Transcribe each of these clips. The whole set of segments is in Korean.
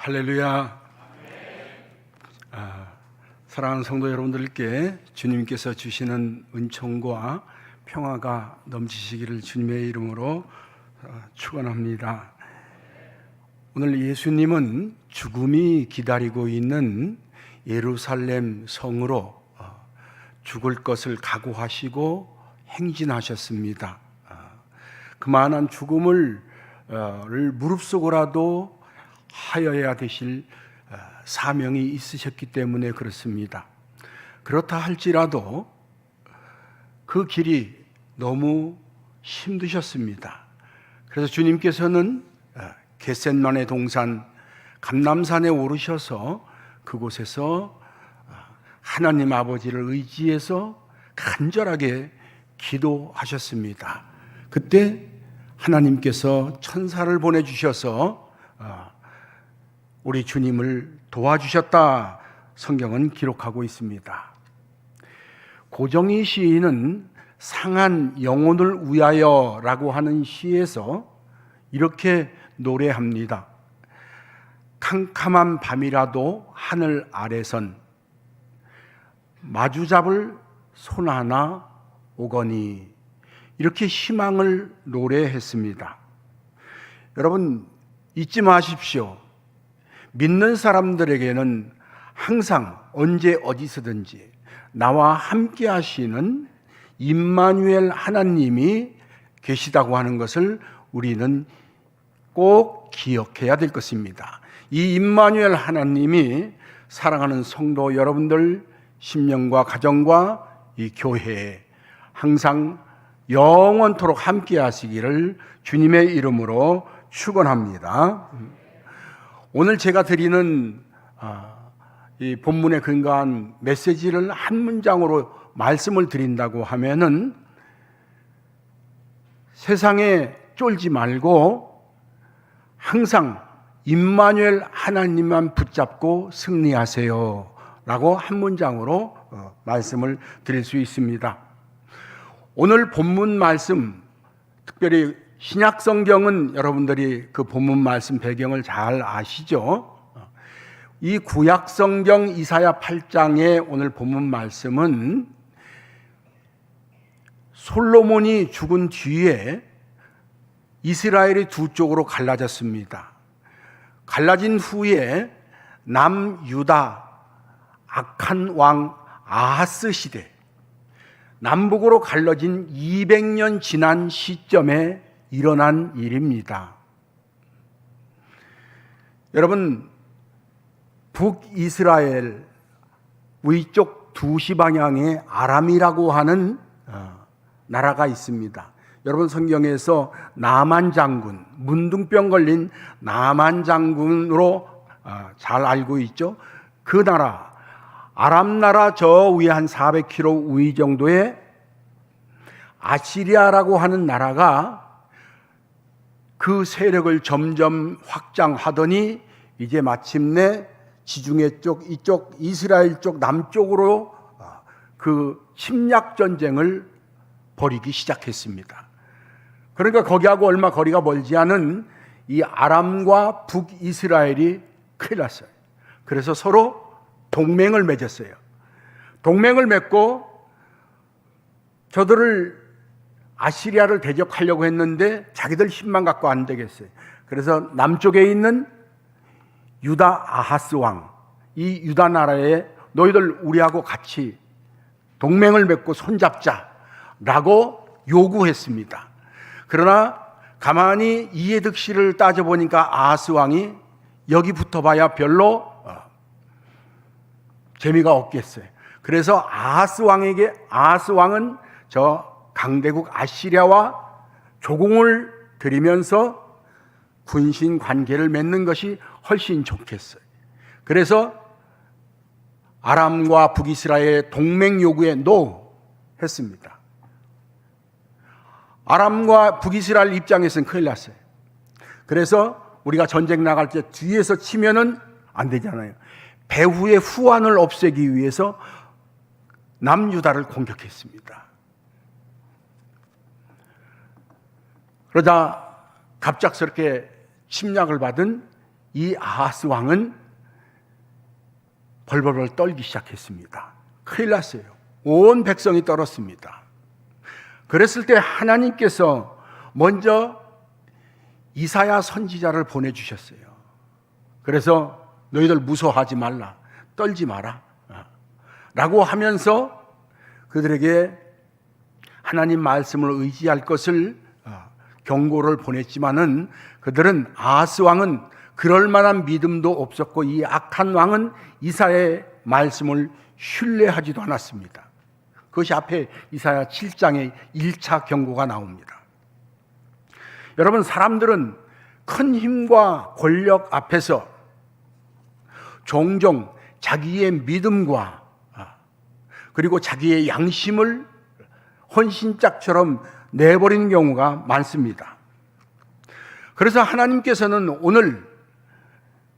할렐루야. 사랑하는 성도 여러분들께 주님께서 주시는 은총과 평화가 넘치시기를 주님의 이름으로 축원합니다. 오늘 예수님은 죽음이 기다리고 있는 예루살렘 성으로 죽을 것을 각오하시고 행진하셨습니다. 그만한 죽음을 무릅쓰고라도 하여야 되실 사명이 있으셨기 때문에 그렇습니다. 그렇다 할지라도 그 길이 너무 힘드셨습니다. 그래서 주님께서는 겟셋마네 동산 감람산에 오르셔서 그곳에서 하나님 아버지를 의지해서 간절하게 기도하셨습니다. 그때 하나님께서 천사를 보내주셔서 우리 주님을 도와주셨다, 성경은 기록하고 있습니다. 고정희 시인은 상한 영혼을 위하여 라고 하는 시에서 이렇게 노래합니다. 캄캄한 밤이라도 하늘 아래선 마주잡을 손 하나 오거니, 이렇게 희망을 노래했습니다. 여러분 잊지 마십시오. 믿는 사람들에게는 항상 언제 어디서든지 나와 함께 하시는 임마누엘 하나님이 계시다고 하는 것을 우리는 꼭 기억해야 될 것입니다. 이 임마누엘 하나님이 사랑하는 성도 여러분들 심령과 가정과 이 교회에 항상 영원토록 함께 하시기를 주님의 이름으로 축원합니다. 오늘 제가 드리는 이 본문에 근거한 메시지를 한 문장으로 말씀을 드린다고 하면은, 세상에 쫄지 말고 항상 임마누엘 하나님만 붙잡고 승리하세요 라고 한 문장으로 말씀을 드릴 수 있습니다. 오늘 본문 말씀, 특별히 신약 성경은 여러분들이 그 본문 말씀 배경을 잘 아시죠? 이 구약 성경 이사야 8장의 오늘 본문 말씀은 솔로몬이 죽은 뒤에 이스라엘이 두 쪽으로 갈라졌습니다. 갈라진 후에 남유다 악한 왕 아하스 시대, 남북으로 갈라진 200년 지난 시점에 일어난 일입니다. 여러분, 북이스라엘 위쪽 2시 방향에 아람이라고 하는 나라가 있습니다. 여러분 성경에서 나만 장군, 문둥병 걸린 나만 장군으로 잘 알고 있죠. 그 나라, 아람 나라 저 위에 한 400km 위 정도의 아시리아라고 하는 나라가 그 세력을 점점 확장하더니 이제 마침내 지중해 쪽, 이쪽 이스라엘 쪽 남쪽으로 그 침략 전쟁을 벌이기 시작했습니다. 그러니까 거기하고 얼마 거리가 멀지 않은 이 아람과 북이스라엘이 큰일 났어요. 그래서 서로 동맹을 맺었어요. 동맹을 맺고 저들을 아시리아를 대적하려고 했는데 자기들 힘만 갖고 안 되겠어요. 그래서 남쪽에 있는 유다 아하스 왕, 이 유다 나라에 너희들 우리하고 같이 동맹을 맺고 손잡자라고 요구했습니다. 그러나 가만히 이해득실을 따져보니까 아하스 왕이 여기 붙어봐야 별로 재미가 없겠어요. 그래서 아하스 왕은 저 강대국 아시리아와 조공을 들이면서 군신 관계를 맺는 것이 훨씬 좋겠어요. 그래서 아람과 북이스라엘의 동맹 요구에 노 했습니다. 아람과 북이스라엘 입장에서는 큰일 났어요. 그래서 우리가 전쟁 나갈 때 뒤에서 치면은 안 되잖아요. 배후의 후환을 없애기 위해서 남유다를 공격했습니다. 그러자 갑작스럽게 침략을 받은 이 아하스 왕은 벌벌벌 떨기 시작했습니다. 큰일 났어요. 온 백성이 떨었습니다. 그랬을 때 하나님께서 먼저 이사야 선지자를 보내주셨어요. 그래서 너희들 무서워하지 말라, 떨지 마라 라고 하면서 그들에게 하나님 말씀을 의지할 것을 경고를 보냈지만은 그들은 아하스 왕은 그럴 만한 믿음도 없었고 이 악한 왕은 이사야의 말씀을 신뢰하지도 않았습니다. 그것이 앞에 이사야 7장의 1차 경고가 나옵니다. 여러분, 사람들은 큰 힘과 권력 앞에서 종종 자기의 믿음과 그리고 자기의 양심을 헌신짝처럼 내버리는 경우가 많습니다. 그래서 하나님께서는 오늘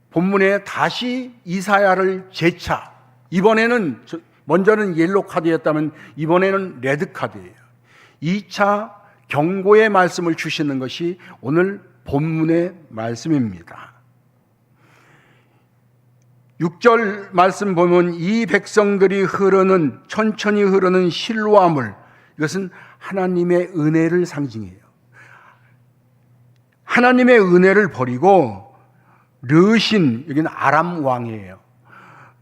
본문에 다시 이사야를 재차, 이번에는 먼저는 옐로 카드였다면 이번에는 레드 카드예요. 2차 경고의 말씀을 주시는 것이 오늘 본문의 말씀입니다. 6절 말씀 보면 이 백성들이 천천히 흐르는 실로암 물, 이것은 하나님의 은혜를 상징해요. 하나님의 은혜를 버리고 르신, 여기는 아람 왕이에요.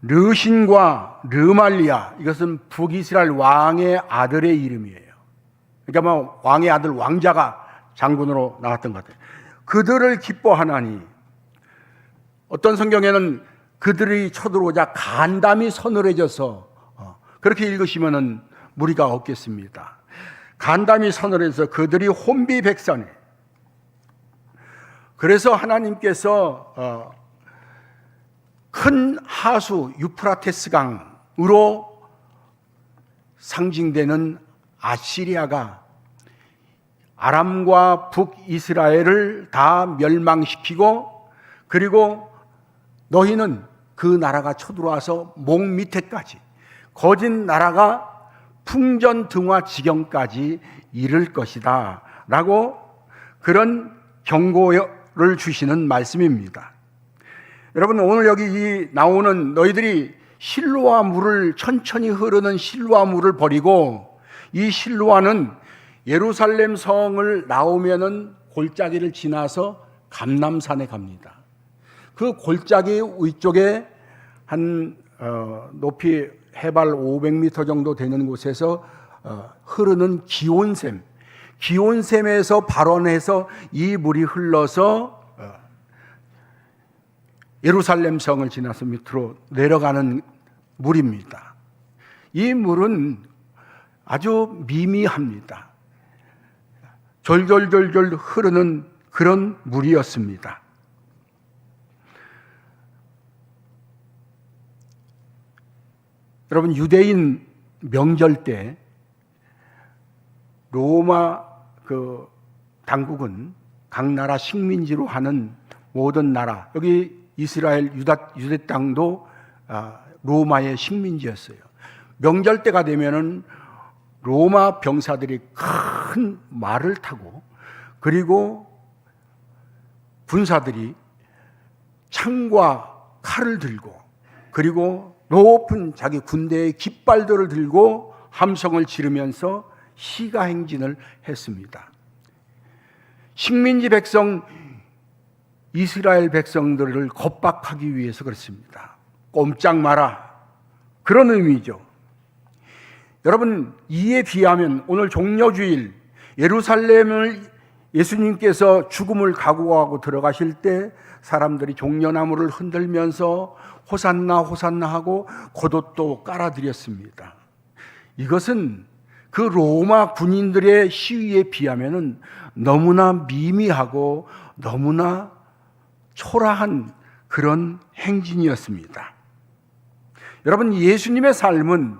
르신과 르말리아, 이것은 북이스라엘 왕의 아들의 이름이에요. 그러니까 뭐 왕의 아들 왕자가 장군으로 나왔던 것 같아요. 그들을 기뻐하나니, 어떤 성경에는 그들이 쳐들어오자 간담이 서늘해져서, 그렇게 읽으시면은 무리가 없겠습니다. 간담이 서늘해서 그들이 혼비백산해. 그래서 하나님께서 큰 하수 유프라테스 강으로 상징되는 아시리아가 아람과 북이스라엘을 다 멸망시키고, 그리고 너희는 그 나라가 쳐들어와서 목 밑에까지, 거진 나라가 풍전등화 지경까지 이를 것이다 라고 그런 경고를 주시는 말씀입니다. 여러분, 오늘 여기 나오는 너희들이 실로아 물을, 천천히 흐르는 실로아 물을 버리고, 이 실로아는 예루살렘 성을 나오면은 골짜기를 지나서 감람산에 갑니다. 그 골짜기 위쪽에 한 높이 해발 500m 정도 되는 곳에서 흐르는 기온샘에서 발원해서 이 물이 흘러서 예루살렘 성을 지나서 밑으로 내려가는 물입니다. 이 물은 아주 미미합니다. 졸졸졸졸 흐르는 그런 물이었습니다. 여러분, 유대인 명절 때 로마 당국은 각 나라 식민지로 하는 모든 나라, 여기 이스라엘 유대 땅도 로마의 식민지였어요. 명절 때가 되면은 로마 병사들이 큰 말을 타고, 그리고 군사들이 창과 칼을 들고, 그리고 높은 자기 군대의 깃발들을 들고 함성을 지르면서 시가행진을 했습니다. 식민지 백성 이스라엘 백성들을 겁박하기 위해서 그렇습니다. 꼼짝 마라, 그런 의미죠. 여러분, 이에 비하면 오늘 종려주일 예루살렘을 예수님께서 죽음을 각오하고 들어가실 때 사람들이 종려나무를 흔들면서 호산나 호산나 하고 겉옷도 깔아드렸습니다. 이것은 그 로마 군인들의 시위에 비하면 너무나 미미하고 너무나 초라한 그런 행진이었습니다. 여러분, 예수님의 삶은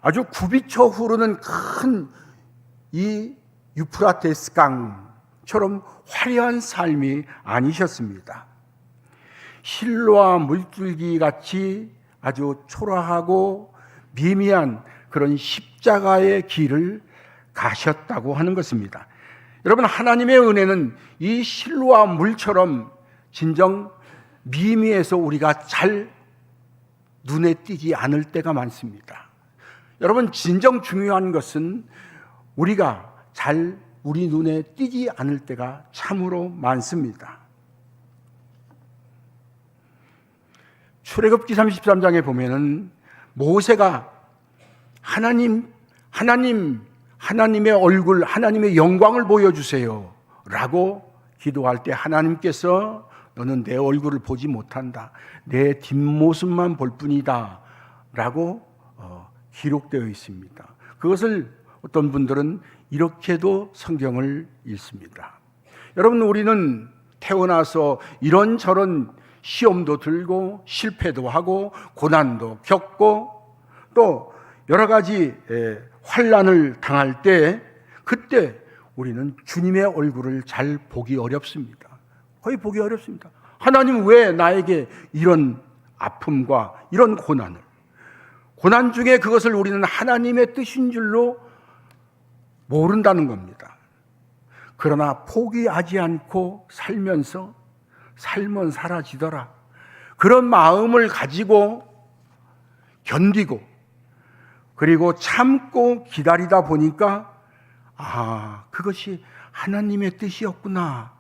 아주 굽이쳐 흐르는 큰 이 유프라테스 강처럼 화려한 삶이 아니셨습니다. 실로와 물줄기 같이 아주 초라하고 미미한 그런 십자가의 길을 가셨다고 하는 것입니다. 여러분, 하나님의 은혜는 이 실로와 물처럼 진정 미미해서 우리가 잘 눈에 띄지 않을 때가 많습니다. 여러분, 진정 중요한 것은 우리가 잘 우리 눈에 띄지 않을 때가 참으로 많습니다. 출애굽기 33장에 보면은 모세가 하나님의 얼굴, 하나님의 영광을 보여주세요 라고 기도할 때 하나님께서 너는 내 얼굴을 보지 못한다, 내 뒷모습만 볼 뿐이다 라고 기록되어 있습니다. 그것을 어떤 분들은 이렇게도 성경을 읽습니다. 여러분, 우리는 태어나서 이런저런 시험도 들고 실패도 하고 고난도 겪고 또 여러 가지 환난을 당할 때, 그때 우리는 주님의 얼굴을 잘 보기 어렵습니다. 거의 보기 어렵습니다. 하나님, 왜 나에게 이런 아픔과 이런 고난을, 고난 중에 그것을 우리는 하나님의 뜻인 줄로 모른다는 겁니다. 그러나 포기하지 않고 살면서 삶은 사라지더라, 그런 마음을 가지고 견디고 그리고 참고 기다리다 보니까 그것이 하나님의 뜻이었구나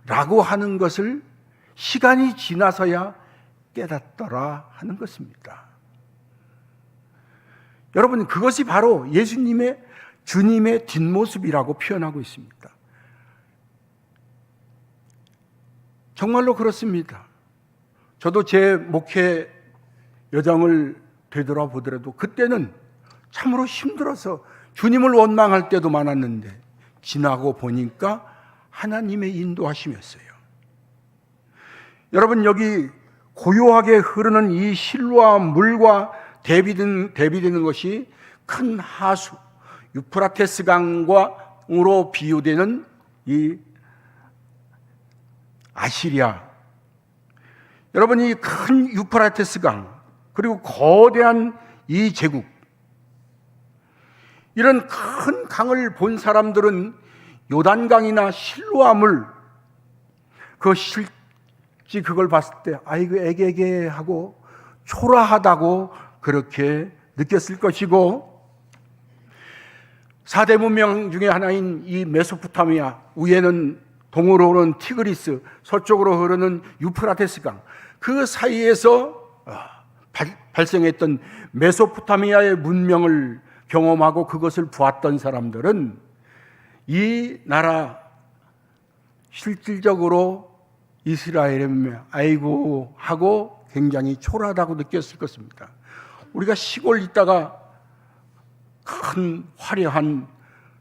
라고 하는 것을 시간이 지나서야 깨닫더라 하는 것입니다. 여러분, 그것이 바로 주님의 뒷모습이라고 표현하고 있습니다. 정말로 그렇습니다. 저도 제 목회 여정을 되돌아보더라도 그때는 참으로 힘들어서 주님을 원망할 때도 많았는데, 지나고 보니까 하나님의 인도하심이었어요. 여러분, 여기 고요하게 흐르는 이 실로와 물과 대비되는 것이 큰 하수 유프라테스 강으로 비유되는 이 아시리아. 여러분, 이 큰 유프라테스 강, 그리고 거대한 이 제국, 이런 큰 강을 본 사람들은 요단강이나 실로아 물, 그걸 봤을 때 아이고 애게게 하고 초라하다고 그렇게 느꼈을 것이고, 4대 문명 중에 하나인 이 메소포타미아, 위에는 동으로 흐르는 티그리스, 서쪽으로 흐르는 유프라테스 강, 그 사이에서 발생했던 메소포타미아의 문명을 경험하고 그것을 보았던 사람들은 이 나라 실질적으로 이스라엘이면 아이고 하고 굉장히 초라하다고 느꼈을 것입니다. 우리가 시골 있다가 큰 화려한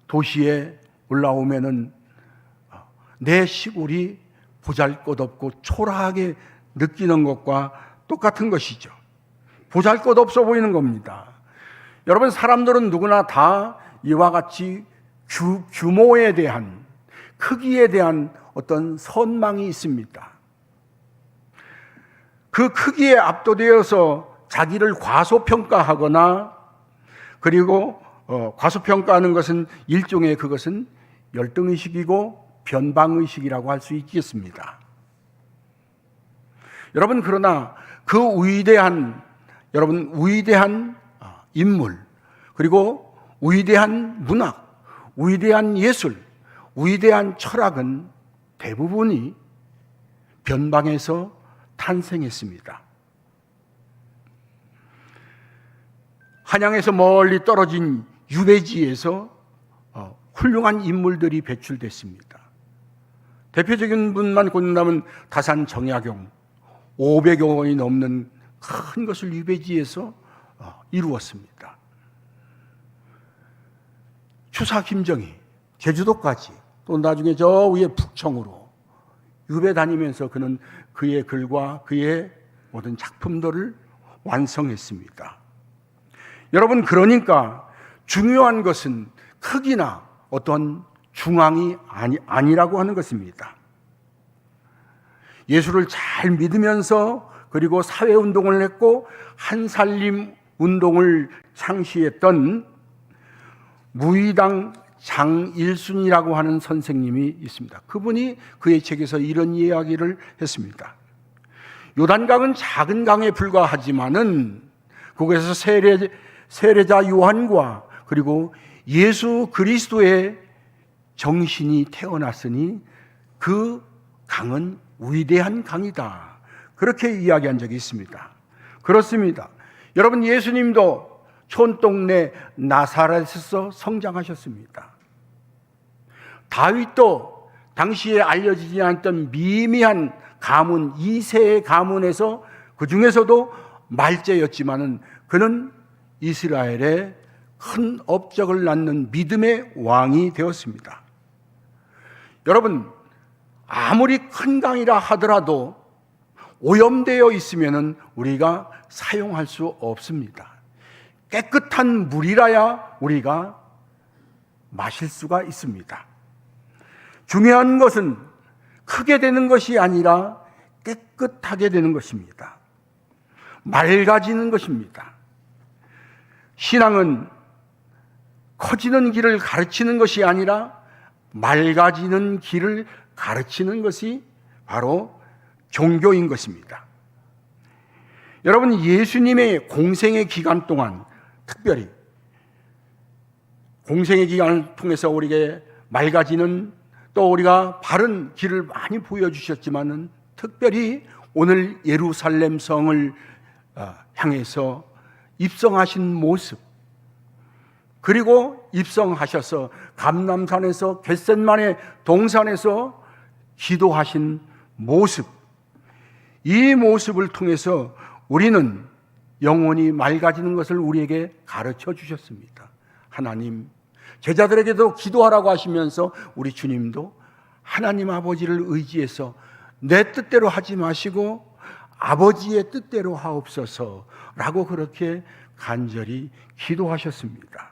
도시에 올라오면은 내 시골이 보잘것없고 초라하게 느끼는 것과 똑같은 것이죠. 보잘것없어 보이는 겁니다. 여러분, 사람들은 누구나 다 이와 같이 규모에 대한, 크기에 대한 어떤 선망이 있습니다. 그 크기에 압도되어서 자기를 과소평가하거나, 그리고 과소평가하는 것은 일종의 그것은 열등의식이고 변방의식이라고 할 수 있겠습니다. 여러분, 그러나 그 위대한 인물, 그리고 위대한 문학, 위대한 예술, 위대한 철학은 대부분이 변방에서 탄생했습니다. 한양에서 멀리 떨어진 유배지에서 훌륭한 인물들이 배출됐습니다. 대표적인 분만 꼽는다면 다산 정약용, 500여 원이 넘는 큰 것을 유배지에서 이루었습니다. 추사 김정희, 제주도까지, 또 나중에 저 위에 북청으로 유배 다니면서 그는 그의 글과 그의 모든 작품들을 완성했습니다. 여러분, 그러니까 중요한 것은 크기나 어떤 중앙이 아니라고 하는 것입니다. 예수를 잘 믿으면서, 그리고 사회운동을 했고 한살림 운동을 창시했던 무의당 장일순이라고 하는 선생님이 있습니다. 그분이 그의 책에서 이런 이야기를 했습니다. 요단강은 작은 강에 불과하지만은 거기에서 세례자 요한과 그리고 예수 그리스도의 정신이 태어났으니 그 강은 위대한 강이다. 그렇게 이야기한 적이 있습니다. 그렇습니다. 여러분, 예수님도 촌동네 나사렛에서 성장하셨습니다. 다윗도 당시에 알려지지 않았던 미미한 가문, 2세의 가문에서 그 중에서도 말제였지만은 그는 이스라엘의 큰 업적을 낳는 믿음의 왕이 되었습니다. 여러분, 아무리 큰 강이라 하더라도 오염되어 있으면은 우리가 사용할 수 없습니다. 깨끗한 물이라야 우리가 마실 수가 있습니다. 중요한 것은 크게 되는 것이 아니라 깨끗하게 되는 것입니다. 맑아지는 것입니다. 신앙은 커지는 길을 가르치는 것이 아니라 맑아지는 길을 가르치는 것이 바로 종교인 것입니다. 여러분, 예수님의 공생의 기간 동안 특별히 공생의 기간을 통해서 우리에게 맑아지는 또 우리가 바른 길을 많이 보여주셨지만은 특별히 오늘 예루살렘 성을 향해서 입성하신 모습, 그리고 입성하셔서 감람산에서 겟셋마네 동산에서 기도하신 모습, 이 모습을 통해서 우리는 영혼이 맑아지는 것을 우리에게 가르쳐 주셨습니다. 하나님, 제자들에게도 기도하라고 하시면서 우리 주님도 하나님 아버지를 의지해서 내 뜻대로 하지 마시고 아버지의 뜻대로 하옵소서라고 그렇게 간절히 기도하셨습니다.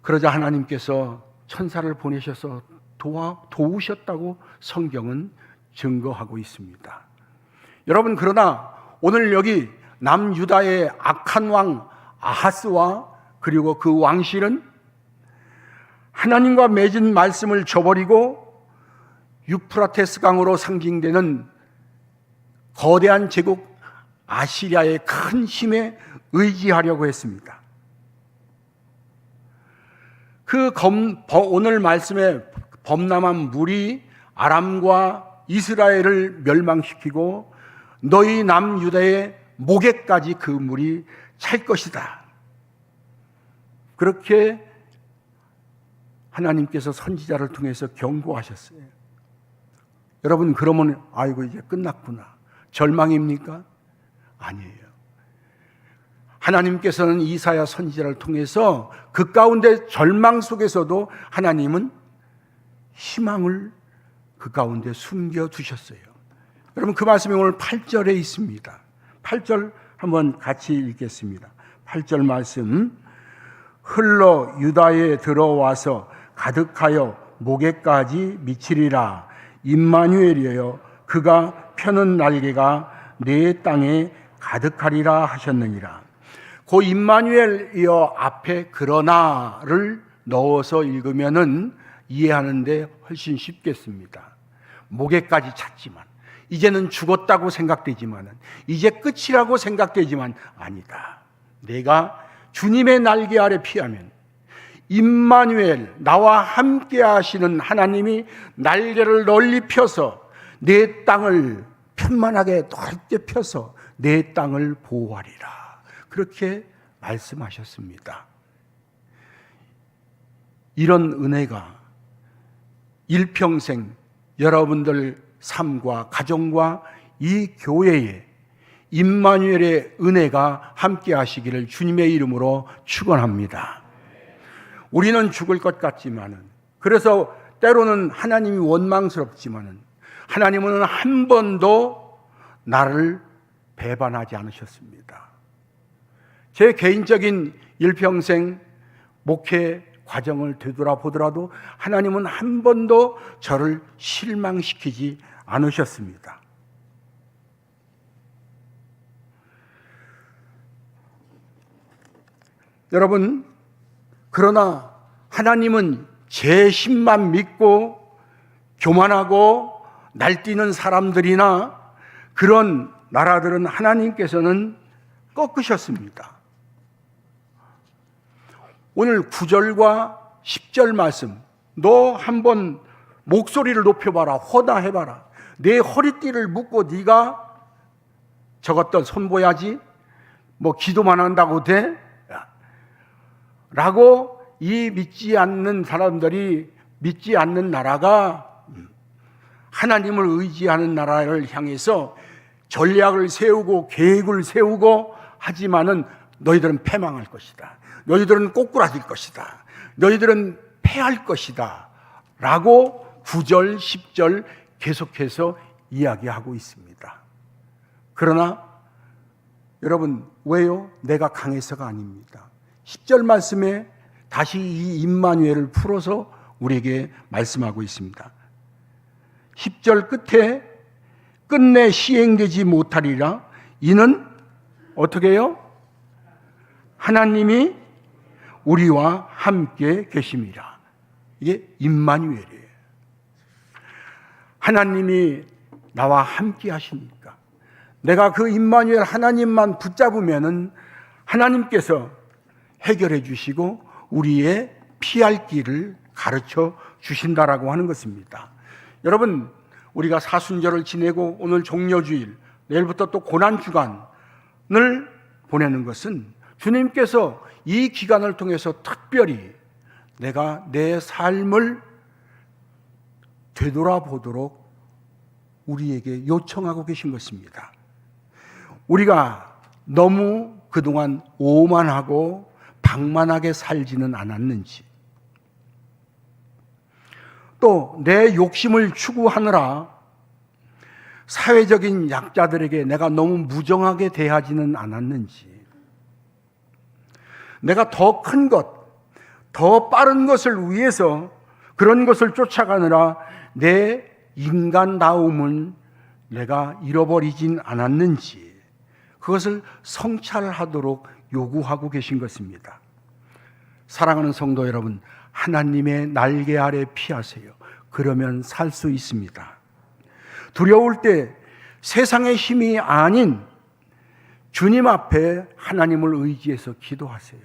그러자 하나님께서 천사를 보내셔서 도우셨다고 성경은 증거하고 있습니다. 여러분, 그러나 오늘 여기 남유다의 악한 왕 아하스와 그리고 그 왕실은 하나님과 맺은 말씀을 저버리고 유프라테스 강으로 상징되는 거대한 제국 아시리아의 큰 힘에 의지하려고 했습니다. 오늘 말씀의 범람한 물이 아람과 이스라엘을 멸망시키고 너희 남유다의 목에까지 그 물이 찰 것이다. 그렇게 하나님께서 선지자를 통해서 경고하셨어요. 여러분, 그러면 아이고 이제 끝났구나, 절망입니까? 아니에요. 하나님께서는 이사야 선지자를 통해서 그 가운데 절망 속에서도 하나님은 희망을 그 가운데 숨겨두셨어요. 여러분, 그 말씀이 오늘 8절에 있습니다. 8절 한번 같이 읽겠습니다. 8절 말씀, 흘러 유다에 들어와서 가득하여 목에까지 미치리라. 임마누엘이여, 그가 펴는 날개가 내 땅에 가득하리라 하셨느니라. 그 임마누엘이여 앞에 그러나를 넣어서 읽으면은 이해하는데 훨씬 쉽겠습니다. 목에까지 찼지만, 이제는 죽었다고 생각되지만은, 이제 끝이라고 생각되지만 아니다. 내가 주님의 날개 아래 피하면 임마누엘, 나와 함께 하시는 하나님이 날개를 널리 펴서 내 땅을 편만하게 넓게 펴서 내 땅을 보호하리라. 그렇게 말씀하셨습니다. 이런 은혜가 일평생 여러분들 삶과 가정과 이 교회에 임마누엘의 은혜가 함께 하시기를 주님의 이름으로 축원합니다. 우리는 죽을 것 같지만은, 그래서 때로는 하나님이 원망스럽지만은 하나님은 한 번도 나를 배반하지 않으셨습니다. 제 개인적인 일평생 목회 과정을 되돌아보더라도 하나님은 한 번도 저를 실망시키지 않으셨습니다. 여러분, 그러나 하나님은 제 힘만 믿고 교만하고 날뛰는 사람들이나 그런 나라들은 하나님께서는 꺾으셨습니다. 오늘 9절과 10절 말씀, 너 한번 목소리를 높여봐라, 호다해봐라. 내 허리띠를 묶고 네가 저것도 손보야지, 뭐 기도만 한다고 돼? 라고 이 믿지 않는 사람들이, 믿지 않는 나라가 하나님을 의지하는 나라를 향해서 전략을 세우고 계획을 세우고 하지만은 너희들은 패망할 것이다. 너희들은 꼬꾸라질 것이다. 너희들은 패할 것이다. 라고 9절, 10절 계속해서 이야기하고 있습니다. 그러나 여러분, 왜요? 내가 강해서가 아닙니다. 10절 말씀에 다시 이 임마누엘을 풀어서 우리에게 말씀하고 있습니다. 10절 끝에 끝내 시행되지 못하리라. 이는 어떻게 해요? 하나님이 우리와 함께 계심이라. 이게 임마누엘이에요. 하나님이 나와 함께 하시니까 내가 그 임마누엘 하나님만 붙잡으면은 하나님께서 해결해 주시고 우리의 피할 길을 가르쳐 주신다라고 하는 것입니다. 여러분, 우리가 사순절을 지내고 오늘 종려주일, 내일부터 또 고난주간을 보내는 것은 주님께서 이 기간을 통해서 특별히 내가 내 삶을 되돌아보도록 우리에게 요청하고 계신 것입니다. 우리가 너무 그동안 오만하고 방만하게 살지는 않았는지, 또 내 욕심을 추구하느라 사회적인 약자들에게 내가 너무 무정하게 대하지는 않았는지, 내가 더 큰 것, 더 빠른 것을 위해서 그런 것을 쫓아가느라 내 인간다움은 내가 잃어버리진 않았는지, 그것을 성찰하도록 요구하고 계신 것입니다. 사랑하는 성도 여러분, 하나님의 날개 아래 피하세요. 그러면 살 수 있습니다. 두려울 때 세상의 힘이 아닌 주님 앞에 하나님을 의지해서 기도하세요.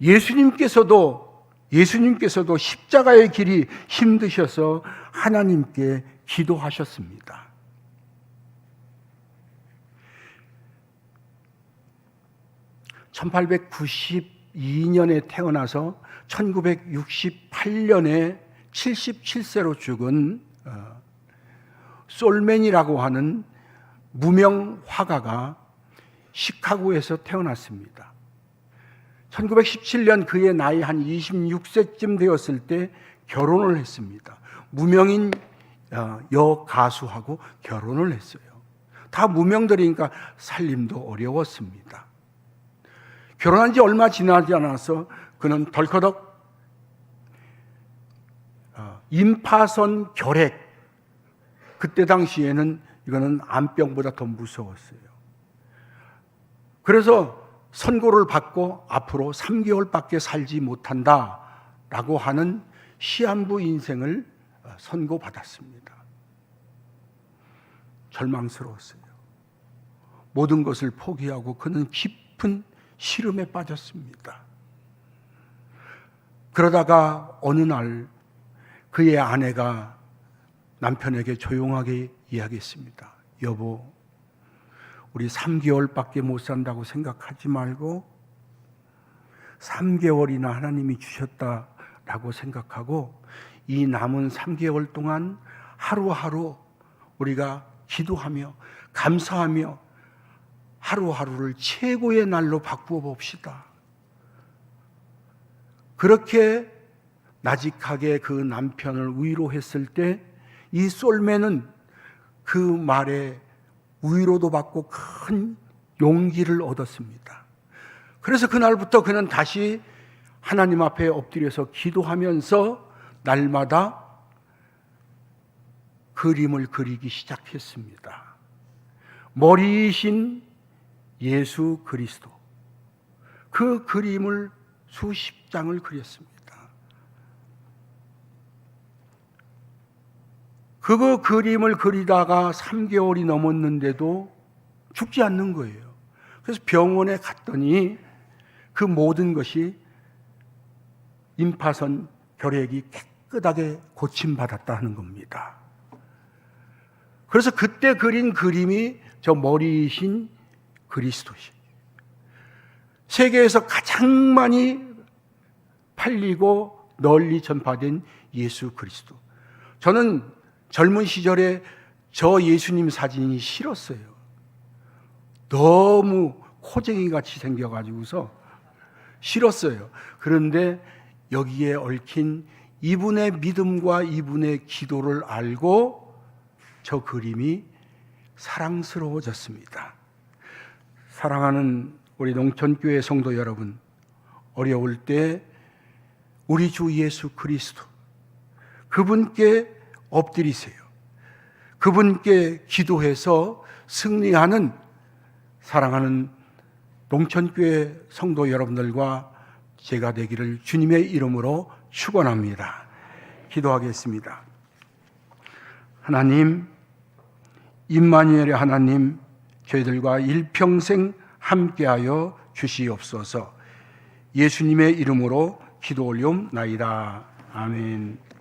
예수님께서도 십자가의 길이 힘드셔서 하나님께 기도하셨습니다. (1892년에) 태어나서 1968년에 77세로 죽은 솔맨이라고 하는 무명 화가가 시카고에서 태어났습니다. 1917년 그의 나이 한 26세쯤 되었을 때 결혼을 했습니다. 무명인 여가수하고 결혼을 했어요. 다 무명들이니까 살림도 어려웠습니다. 결혼한 지 얼마 지나지 않아서 그는 덜커덕 임파선 결핵, 그때 당시에는 이거는 암병보다 더 무서웠어요. 그래서 선고를 받고 앞으로 3개월밖에 살지 못한다라고 하는 시한부 인생을 선고받았습니다. 절망스러웠어요. 모든 것을 포기하고 그는 깊은 시름에 빠졌습니다. 그러다가 어느 날 그의 아내가 남편에게 조용하게 이야기했습니다. 여보, 우리 3개월밖에 못 산다고 생각하지 말고 3개월이나 하나님이 주셨다라고 생각하고 이 남은 3개월 동안 하루하루 우리가 기도하며 감사하며 하루하루를 최고의 날로 바꾸어 봅시다. 그렇게 나직하게 그 남편을 위로했을 때 이 솔맨은 그 말에 위로도 받고 큰 용기를 얻었습니다. 그래서 그날부터 그는 다시 하나님 앞에 엎드려서 기도하면서 날마다 그림을 그리기 시작했습니다. 머리이신 예수 그리스도, 그 그림을 수십 장을 그렸습니다. 그거 그림을 그리다가 3개월이 넘었는데도 죽지 않는 거예요. 그래서 병원에 갔더니 그 모든 것이 임파선 결핵이 깨끗하게 고침받았다 하는 겁니다. 그래서 그때 그린 그림이 저 머리이신 그리스도시. 세계에서 가장 많이 팔리고 널리 전파된 예수 그리스도. 저는 젊은 시절에 저 예수님 사진이 싫었어요. 너무 코쟁이 같이 생겨가지고서 싫었어요. 그런데 여기에 얽힌 이분의 믿음과 이분의 기도를 알고 저 그림이 사랑스러워졌습니다. 사랑하는 우리 농천교회 성도 여러분, 어려울 때 우리 주 예수 그리스도 그분께 엎드리세요. 그분께 기도해서 승리하는 사랑하는 농천교회 성도 여러분들과 제가 되기를 주님의 이름으로 축원합니다. 기도하겠습니다. 하나님, 임마누엘의 하나님, 저희들과 일평생 함께하여 주시옵소서. 예수님의 이름으로 기도 올리옵나이다. 아멘.